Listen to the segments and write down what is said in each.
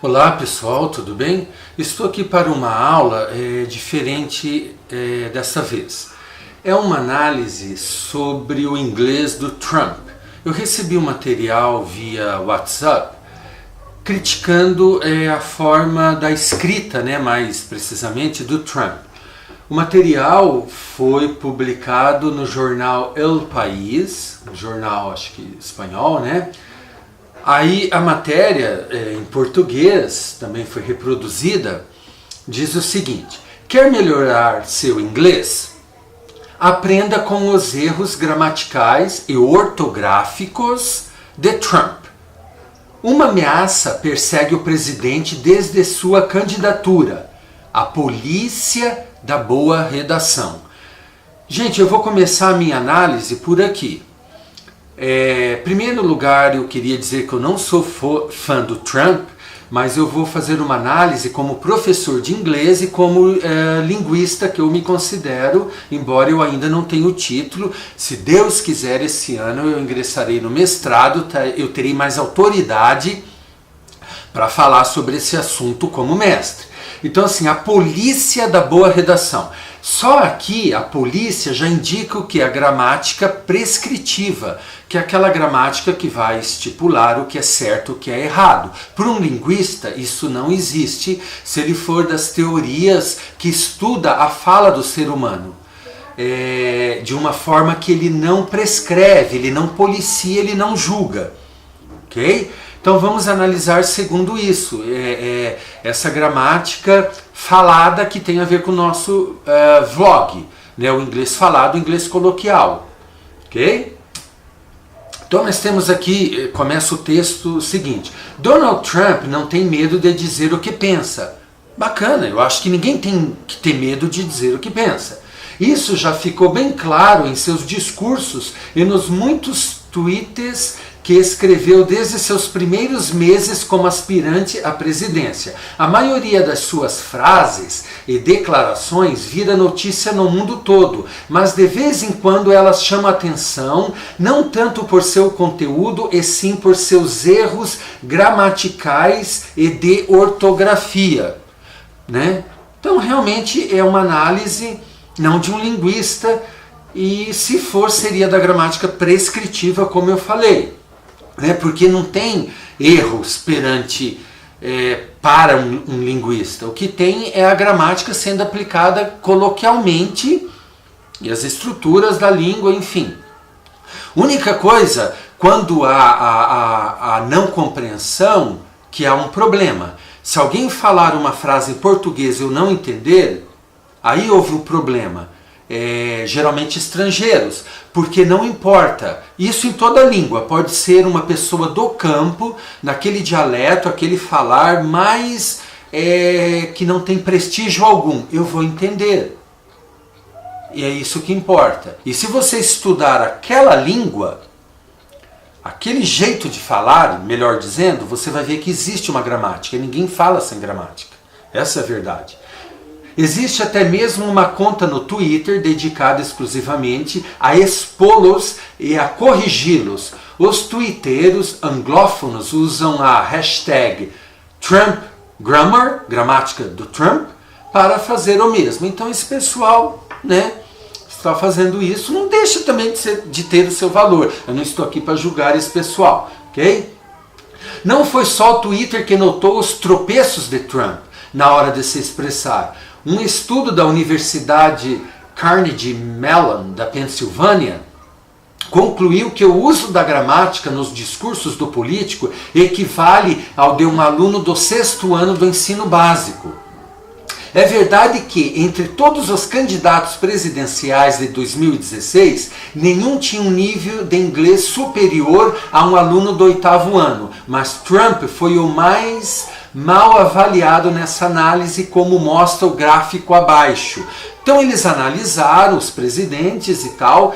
Olá pessoal, tudo bem? Estou aqui para uma aula diferente dessa vez. É uma análise sobre o inglês do Trump. Eu recebi um material via WhatsApp criticando a forma da escrita, mais precisamente, do Trump. O material foi publicado no jornal El País, um jornal acho que espanhol, Aí a matéria, em português, também foi reproduzida, diz o seguinte: quer melhorar seu inglês? Aprenda com os erros gramaticais e ortográficos de Trump. Uma ameaça persegue o presidente desde sua candidatura, a polícia da boa redação. Gente, eu vou começar a minha análise por aqui. Em primeiro lugar, eu queria dizer que eu não sou fã do Trump, mas eu vou fazer uma análise como professor de inglês e como linguista que eu me considero, embora eu ainda não tenha o título. Se Deus quiser, esse ano eu ingressarei no mestrado, eu terei mais autoridade para falar sobre esse assunto como mestre. Então, assim, a polícia da boa redação. Só aqui a polícia já indica o que? A gramática prescritiva, que é aquela gramática que vai estipular o que é certo e o que é errado. Para um linguista, isso não existe se ele for das teorias que estuda a fala do ser humano. De uma forma que ele não prescreve, ele não policia, ele não julga. Ok? Então vamos analisar segundo isso, essa gramática falada que tem a ver com o nosso vlog, o inglês falado, o inglês coloquial, ok? Então nós temos aqui, começa o texto seguinte: Donald Trump não tem medo de dizer o que pensa. Bacana, eu acho que ninguém tem que ter medo de dizer o que pensa. Isso já ficou bem claro em seus discursos e nos muitos tweets que escreveu desde seus primeiros meses como aspirante à presidência. A maioria das suas frases e declarações vira notícia no mundo todo, mas de vez em quando elas chamam atenção, não tanto por seu conteúdo, e sim por seus erros gramaticais e de ortografia. Então realmente é uma análise não de um linguista, e se for seria da gramática prescritiva, como eu falei. Porque não tem erros para um linguista. O que tem é a gramática sendo aplicada coloquialmente e as estruturas da língua, enfim. Única coisa, quando há a não compreensão, que há um problema. Se alguém falar uma frase em português e eu não entender, aí houve um problema. Geralmente estrangeiros, porque não importa, isso em toda língua, pode ser uma pessoa do campo, naquele dialeto, aquele falar, mas que não tem prestígio algum, eu vou entender, e é isso que importa. E se você estudar aquela língua, aquele jeito de falar, melhor dizendo, você vai ver que existe uma gramática, ninguém fala sem gramática, essa é a verdade. Existe até mesmo uma conta no Twitter dedicada exclusivamente a expô-los e a corrigi-los. Os twitteiros anglófonos usam a hashtag TrumpGrammar, gramática do Trump, para fazer o mesmo. Então esse pessoal, está fazendo isso, não deixa também de ter o seu valor. Eu não estou aqui para julgar esse pessoal, ok? Não foi só o Twitter que notou os tropeços de Trump na hora de se expressar. Um estudo da Universidade Carnegie Mellon, da Pensilvânia, concluiu que o uso da gramática nos discursos do político equivale ao de um aluno do 6º ano do ensino básico. É verdade que, entre todos os candidatos presidenciais de 2016, nenhum tinha um nível de inglês superior a um aluno do 8º ano, mas Trump foi o mais mal avaliado nessa análise, como mostra o gráfico abaixo. Então eles analisaram os presidentes e tal,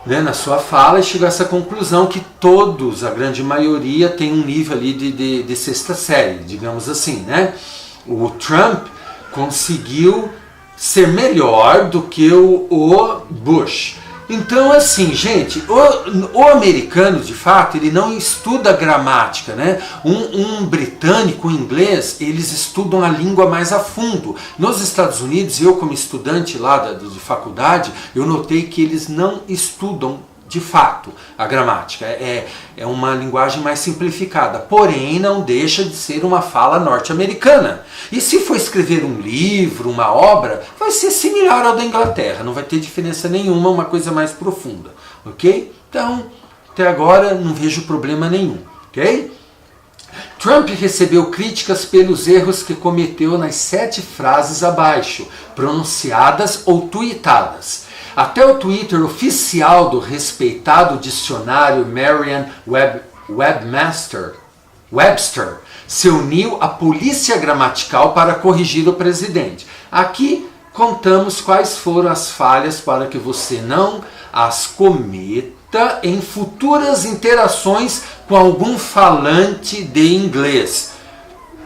na sua fala, e chegou a essa conclusão que todos, a grande maioria, tem um nível ali de 6ª série, digamos assim. O Trump conseguiu ser melhor do que o Bush. Então, assim, gente, o americano, de fato, ele não estuda gramática, né? Um britânico, um inglês, eles estudam a língua mais a fundo. Nos Estados Unidos, eu como estudante lá de faculdade, eu notei que eles não estudam de fato a gramática. É uma linguagem mais simplificada, porém não deixa de ser uma fala norte-americana. E se for escrever um livro, uma obra, vai ser similar ao da Inglaterra, não vai ter diferença nenhuma, uma coisa mais profunda, ok? Então, até agora não vejo problema nenhum, ok? Trump recebeu críticas pelos erros que cometeu nas 7 frases abaixo, pronunciadas ou tuitadas. Até o Twitter oficial do respeitado dicionário Merriam-Webster se uniu à polícia gramatical para corrigir o presidente. Aqui contamos quais foram as falhas para que você não as cometa em futuras interações com algum falante de inglês.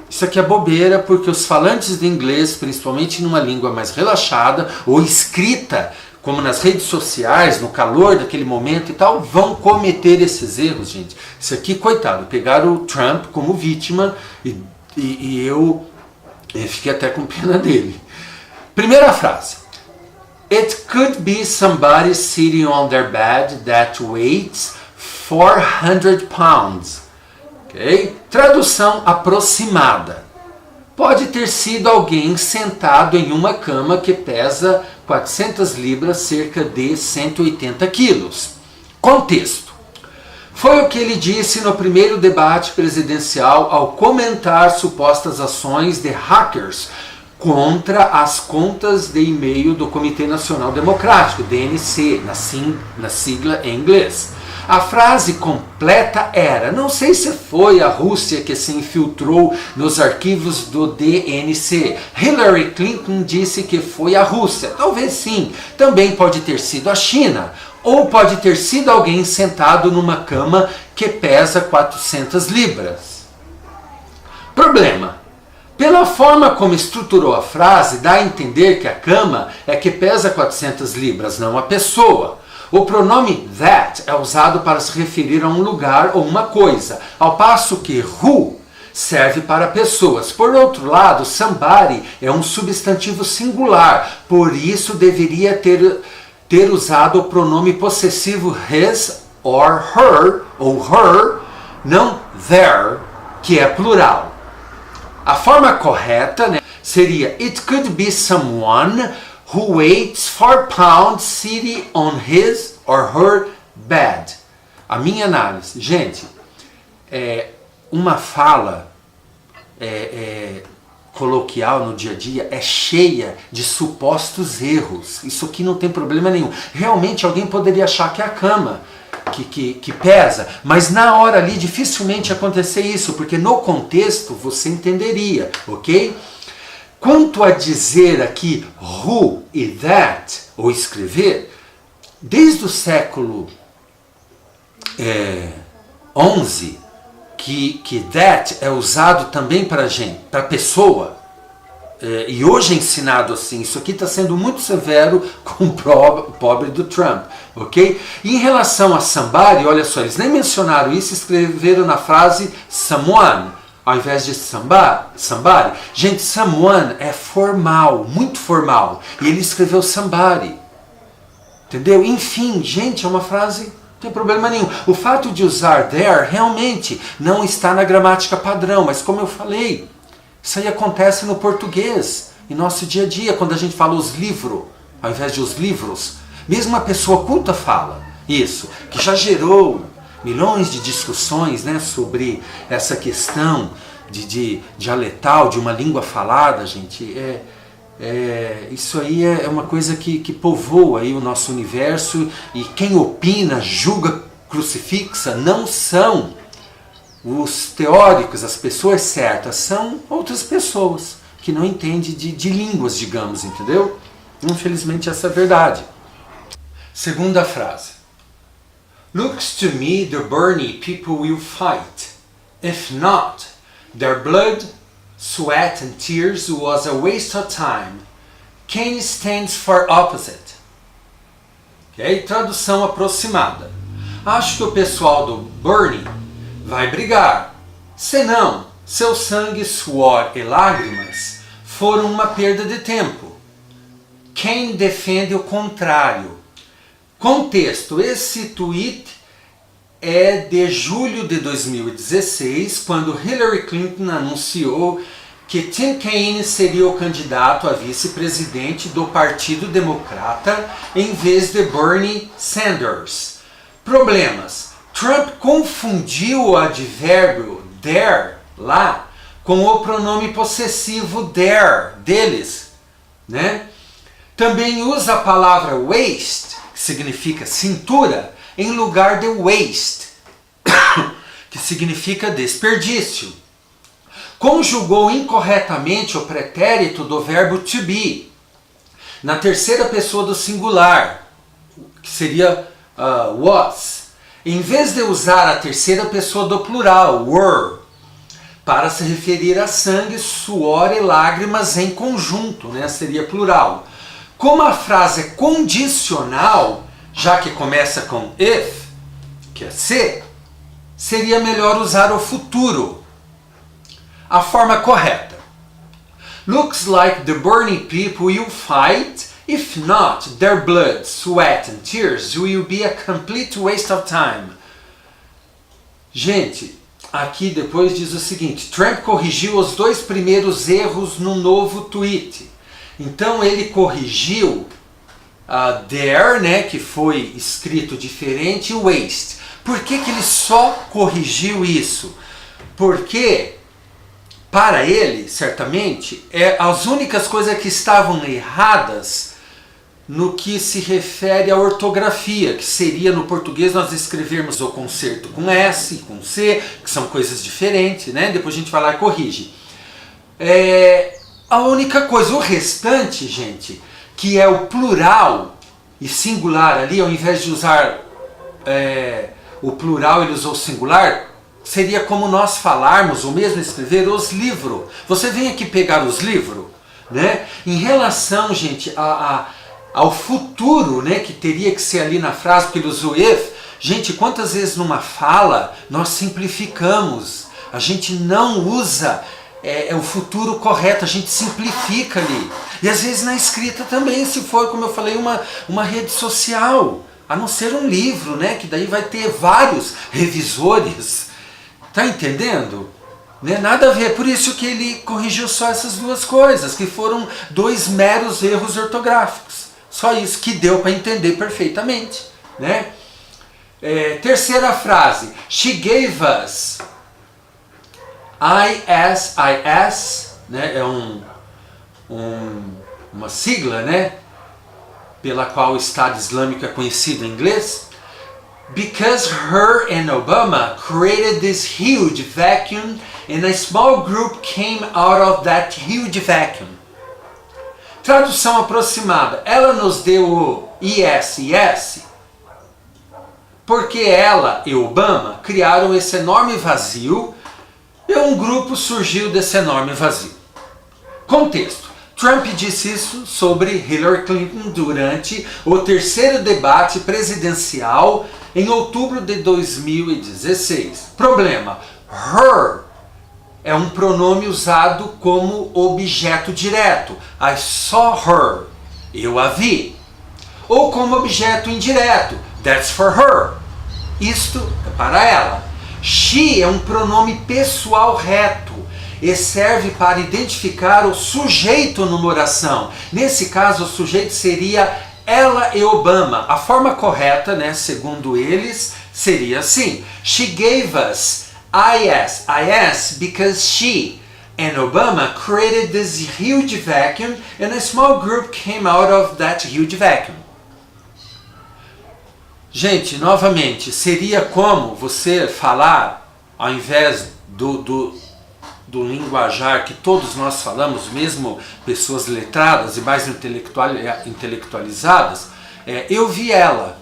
Isso aqui é bobeira, porque os falantes de inglês, principalmente numa língua mais relaxada ou escrita, como nas redes sociais, no calor daquele momento e tal, vão cometer esses erros, gente. Isso aqui, coitado, pegaram o Trump como vítima e eu fiquei até com pena dele. Primeira frase. It could be somebody sitting on their bed that weighs 400 pounds. Okay? Tradução aproximada. Pode ter sido alguém sentado em uma cama que pesa 400 libras, cerca de 180 quilos. Contexto. Foi o que ele disse no primeiro debate presidencial ao comentar supostas ações de hackers contra as contas de e-mail do Comitê Nacional Democrático, DNC, na sigla em inglês. A frase completa era: não sei se foi a Rússia que se infiltrou nos arquivos do DNC. Hillary Clinton disse que foi a Rússia. Talvez sim. Também pode ter sido a China. Ou pode ter sido alguém sentado numa cama que pesa 400 libras. Problema. Pela forma como estruturou a frase, dá a entender que a cama é que pesa 400 libras, não a pessoa. O pronome that é usado para se referir a um lugar ou uma coisa, ao passo que who serve para pessoas. Por outro lado, somebody é um substantivo singular, por isso deveria ter usado o pronome possessivo his or her, não their, que é plural. A forma correta, né, seria it could be someone who weighs 4 pounds sitting on his or her bed. A minha análise, gente, uma fala coloquial no dia a dia é cheia de supostos erros. Isso aqui não tem problema nenhum. Realmente alguém poderia achar que é a cama que pesa, mas na hora ali dificilmente ia acontecer isso, porque no contexto você entenderia, ok? Quanto a dizer aqui who e that, ou escrever, desde o século XI, que that é usado também para gente, para pessoa, e hoje é ensinado assim. Isso aqui está sendo muito severo com o pobre do Trump, ok? E em relação a somebody, olha só, eles nem mencionaram isso, escreveram na frase someone, ao invés de somebody. Gente, someone é formal, muito formal. E ele escreveu somebody. Entendeu? Enfim, gente, é uma frase, não tem problema nenhum. O fato de usar there realmente não está na gramática padrão, mas como eu falei, isso aí acontece no português, em nosso dia a dia, quando a gente fala os livros, ao invés de os livros. Mesmo uma pessoa culta fala isso, que já gerou milhões de discussões, né, sobre essa questão de dialetal, de uma língua falada, gente. Isso aí é uma coisa que povoa aí o nosso universo, e quem opina, julga, crucifixa, não são os teóricos, as pessoas certas, são outras pessoas que não entendem de línguas, digamos, entendeu? Infelizmente essa é a verdade. Segunda frase. Looks to me the Bernie people will fight. If not, their blood, sweat and tears was a waste of time. Kane stands for opposite. Ok? Tradução aproximada. Acho que o pessoal do Bernie vai brigar. Senão, seu sangue, suor e lágrimas foram uma perda de tempo. Quem defende o contrário? Contexto: esse tweet é de julho de 2016, quando Hillary Clinton anunciou que Tim Kaine seria o candidato a vice-presidente do Partido Democrata em vez de Bernie Sanders. Problemas: Trump confundiu o advérbio there lá com o pronome possessivo their deles, né? Também usa a palavra waste, que significa cintura, em lugar de waste, que significa desperdício. Conjugou incorretamente o pretérito do verbo to be na terceira pessoa do singular, que seria was, em vez de usar a terceira pessoa do plural, were, para se referir a sangue, suor e lágrimas em conjunto, né? Seria plural. Como a frase é condicional, já que começa com if, que é se, seria melhor usar o futuro. A forma correta: looks like the Bernie people will fight. If not, their blood, sweat and tears will be a complete waste of time. Gente, aqui depois diz o seguinte: Trump corrigiu os dois primeiros erros no novo tweet. Então ele corrigiu there, né, que foi escrito diferente, e waste. Por que ele só corrigiu isso? Porque para ele, certamente, as únicas coisas que estavam erradas no que se refere à ortografia, que seria no português nós escrevermos o concerto com S, com C, que são coisas diferentes, né? Depois a gente vai lá e corrige. A única coisa, o restante, gente, que é o plural e singular ali, ao invés de usar o plural, ele usou o singular, seria como nós falarmos, ou mesmo escrever, os livros. Você vem aqui pegar os livros, né? Em relação, gente, ao futuro, né, que teria que ser ali na frase, porque ele usou if. Gente, quantas vezes numa fala nós simplificamos? A gente não usa o futuro correto, a gente simplifica ali. E às vezes na escrita também, se for, como eu falei, uma rede social, a não ser um livro, né, que daí vai ter vários revisores. Tá entendendo? Né? Nada a ver, por isso que ele corrigiu só essas duas coisas, que foram dois meros erros ortográficos. Só isso que deu para entender perfeitamente, né? Terceira frase: She gave us ISIS, né? É uma sigla, né? Pela qual o Estado Islâmico é conhecido em inglês. Because her and Obama created this huge vacuum and a small group came out of that huge vacuum. Tradução aproximada: ela nos deu o ISIS porque ela e Obama criaram esse enorme vazio e um grupo surgiu desse enorme vazio. Contexto: Trump disse isso sobre Hillary Clinton durante o terceiro debate presidencial em outubro de 2016. Problema: her é um pronome usado como objeto direto. I saw her, eu a vi. Ou como objeto indireto, that's for her, isto é para ela. She é um pronome pessoal reto e serve para identificar o sujeito numa oração. Nesse caso, o sujeito seria ela e Obama. A forma correta, né, segundo eles, seria assim: She gave us ISIS because she and Obama created this huge vacuum and a small group came out of that huge vacuum. Gente, novamente, seria como você falar, ao invés do linguajar que todos nós falamos, mesmo pessoas letradas e mais intelectualizadas, eu vi ela.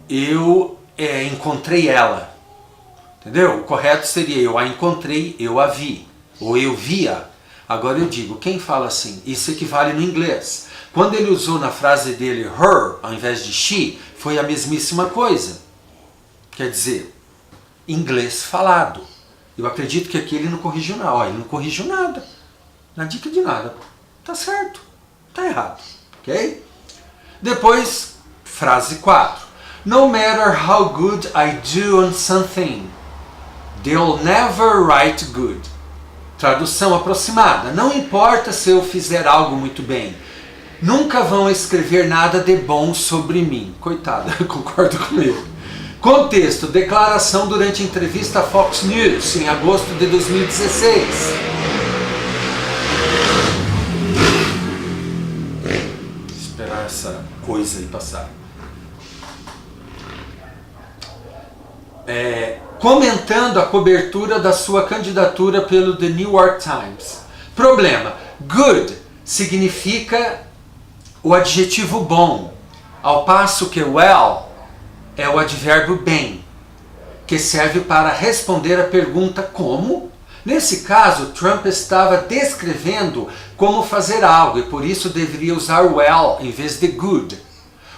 Eu encontrei ela. Entendeu? O correto seria eu a encontrei, eu a vi. Ou eu via. Agora eu digo, quem fala assim? Isso equivale no inglês. Quando ele usou na frase dele her ao invés de she, foi a mesmíssima coisa. Quer dizer, inglês falado. Eu acredito que aqui ele não corrigiu nada. Ó, ele não corrigiu nada. Na dica de nada. Tá certo. Tá errado. Ok? Depois, frase 4. No matter how good I do on something, they'll never write good. Tradução aproximada. Não importa se eu fizer algo muito bem. Nunca vão escrever nada de bom sobre mim. Coitada, concordo com ele. Contexto. Declaração durante entrevista à Fox News, em agosto de 2016. Esperar essa coisa aí passar. Comentando a cobertura da sua candidatura pelo The New York Times. Problema. Good significa o adjetivo bom, ao passo que well é o advérbio bem, que serve para responder a pergunta como. Nesse caso, Trump estava descrevendo como fazer algo e por isso deveria usar well em vez de good.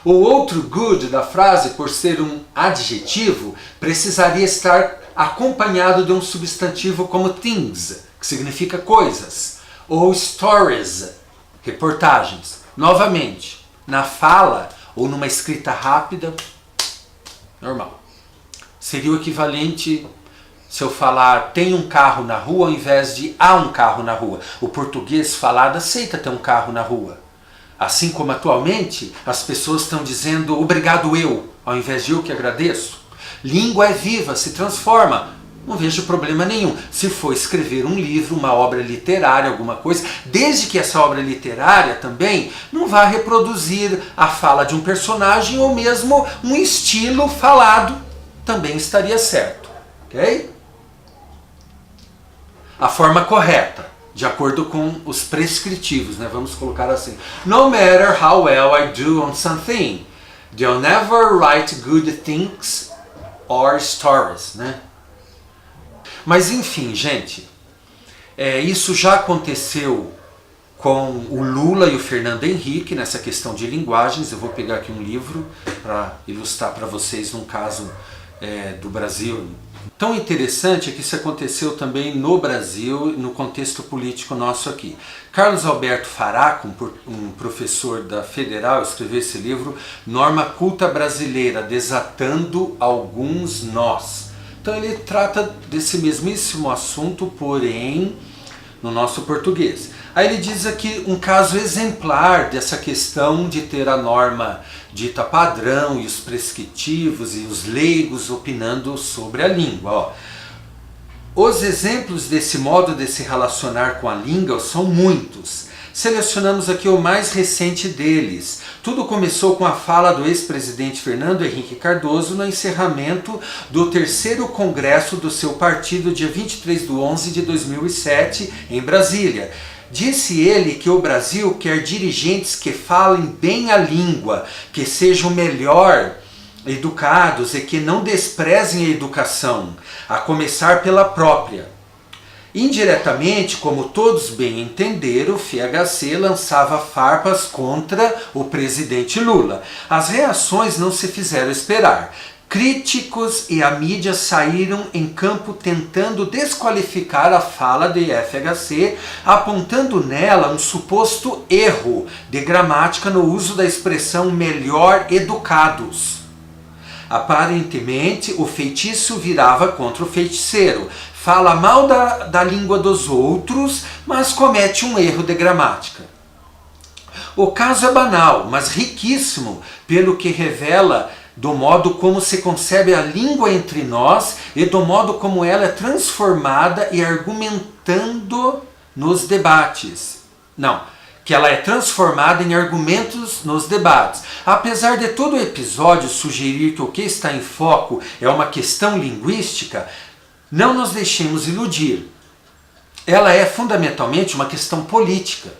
O outro good da frase, por ser um adjetivo, precisaria estar acompanhado de um substantivo como things, que significa coisas, ou stories, reportagens. Novamente, na fala ou numa escrita rápida, normal. Seria o equivalente se eu falar tem um carro na rua ao invés de há um carro na rua. O português falado aceita ter um carro na rua. Assim como atualmente as pessoas estão dizendo obrigado eu, ao invés de eu que agradeço. Língua é viva, se transforma. Não vejo problema nenhum. Se for escrever um livro, uma obra literária, alguma coisa, desde que essa obra literária também não vá reproduzir a fala de um personagem ou mesmo um estilo falado, também estaria certo. Ok? A forma correta, de acordo com os prescritivos, né? Vamos colocar assim. No matter how well I do on something, they'll never write good things or stories, né? Mas enfim, gente, isso já aconteceu com o Lula e o Fernando Henrique nessa questão de linguagens. Eu vou pegar aqui um livro para ilustrar para vocês um caso do Brasil. Tão interessante é que isso aconteceu também no Brasil, no contexto político nosso aqui. Carlos Alberto Faraco, um professor da Federal, escreveu esse livro, Norma Culta Brasileira, Desatando Alguns Nós. Então ele trata desse mesmíssimo assunto, porém no nosso português. Aí ele diz aqui um caso exemplar dessa questão de ter a norma dita padrão e os prescritivos e os leigos opinando sobre a língua. Ó. Os exemplos desse modo de se relacionar com a língua são muitos. Selecionamos aqui o mais recente deles. Tudo começou com a fala do ex-presidente Fernando Henrique Cardoso no encerramento do 3º Congresso do seu partido, dia 23/11/2007, em Brasília. Disse ele que o Brasil quer dirigentes que falem bem a língua, que sejam melhor educados e que não desprezem a educação, a começar pela própria. Indiretamente, como todos bem entenderam, o FHC lançava farpas contra o presidente Lula. As reações não se fizeram esperar. Críticos e a mídia saíram em campo tentando desqualificar a fala de FHC, apontando nela um suposto erro de gramática no uso da expressão melhor educados. Aparentemente, o feitiço virava contra o feiticeiro. Fala mal da língua dos outros, mas comete um erro de gramática. O caso é banal, mas riquíssimo, pelo que revela do modo como se concebe a língua entre nós e do modo como ela é transformada e argumentando nos debates. Não, que ela é transformada em argumentos nos debates. Apesar de todo o episódio sugerir que o que está em foco é uma questão linguística, não nos deixemos iludir. Ela é fundamentalmente uma questão política.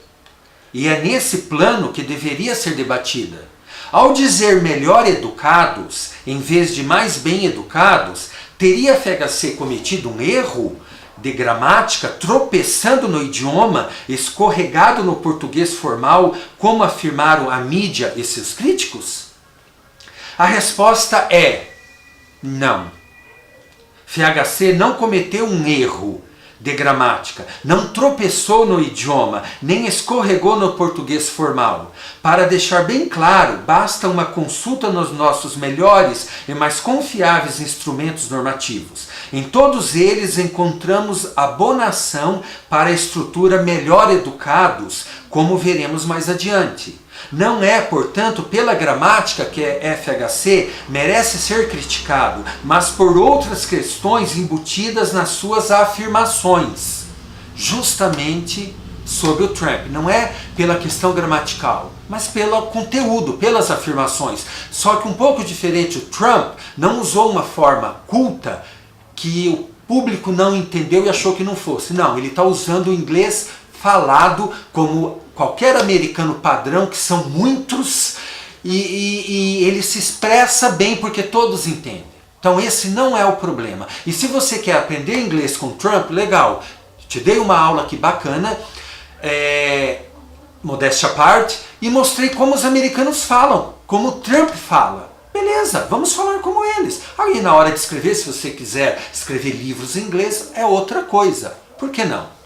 E é nesse plano que deveria ser debatida. Ao dizer melhor educados, em vez de mais bem educados, teria a FHC cometido um erro de gramática, tropeçando no idioma, escorregado no português formal, como afirmaram a mídia e seus críticos? A resposta é não. FHC não cometeu um erro de gramática, não tropeçou no idioma, nem escorregou no português formal. Para deixar bem claro, basta uma consulta nos nossos melhores e mais confiáveis instrumentos normativos. Em todos eles encontramos abonação para a estrutura melhor educados, como veremos mais adiante. Não é, portanto, pela gramática que FHC merece ser criticado, mas por outras questões embutidas nas suas afirmações, justamente sobre o Trump. Não é pela questão gramatical, mas pelo conteúdo, pelas afirmações. Só que um pouco diferente, o Trump não usou uma forma culta que o público não entendeu e achou que não fosse. Não, ele está usando o inglês falado como qualquer americano padrão, que são muitos, e ele se expressa bem porque todos entendem. Então esse não é o problema. E se você quer aprender inglês com Trump, legal, te dei uma aula aqui bacana, modéstia à parte, e mostrei como os americanos falam, como o Trump fala. Beleza, vamos falar como eles. Aí na hora de escrever, se você quiser escrever livros em inglês, é outra coisa. Por que não?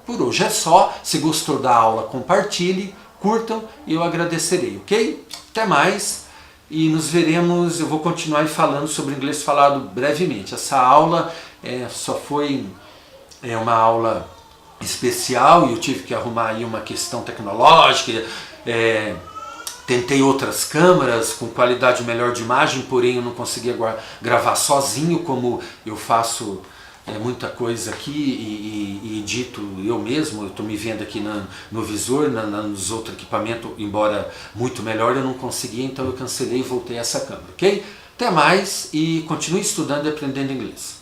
Por hoje é só. Se gostou da aula, compartilhe, curtam e eu agradecerei, ok? Até mais e nos veremos. Eu vou continuar falando sobre inglês falado brevemente. Essa aula só foi uma aula especial e eu tive que arrumar aí uma questão tecnológica. Tentei outras câmeras com qualidade melhor de imagem, porém eu não conseguia gravar sozinho, como eu faço muita coisa aqui e edito eu mesmo. Eu estou me vendo aqui no visor, nos outros equipamentos, embora muito melhor, eu não conseguia, então eu cancelei e voltei a essa câmera, ok? Até mais e continue estudando e aprendendo inglês.